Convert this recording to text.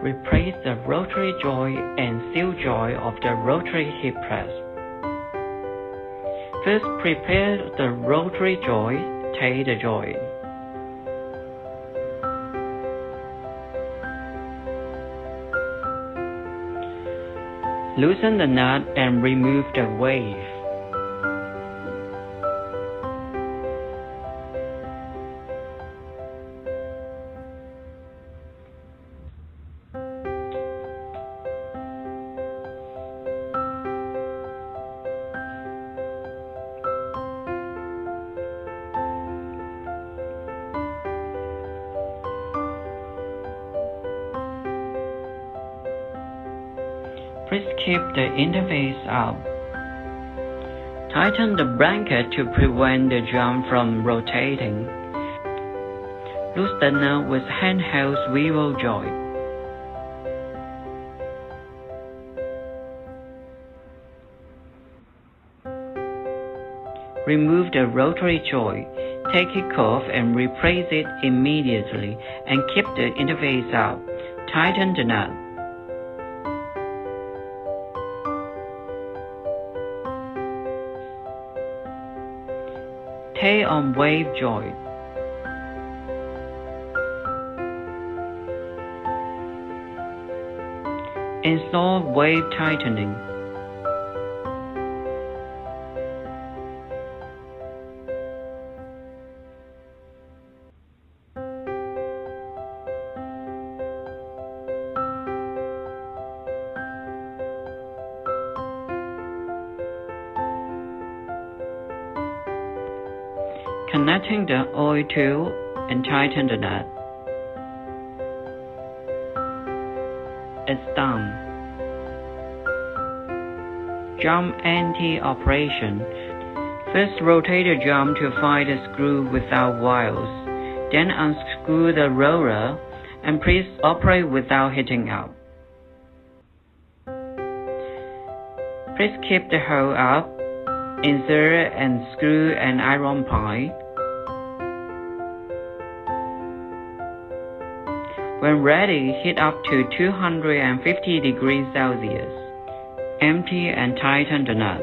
Replace the rotary joint and seal joint of the rotary hip press. First, prepare the rotary joint. Take the joint. Loosen the nut and remove the wave. Please keep the interface up. Tighten the blanket to prevent the drum from rotating. Loose the nut with handheld swivel joint. Remove the rotary joint. Take it off and replace it immediately and keep the interface up. Tighten the nut. Take on wave joint. Install wave tightening. Connecting the oil tool and tighten the nut. It's done. Jump anti-operation. First rotate the jump to find the screw without wires. Then unscrew the roller and please operate without hitting up. Please keep the hole up. Insert and screw an iron pipe. When ready, heat up to 250 degrees Celsius. Empty and tighten the nut.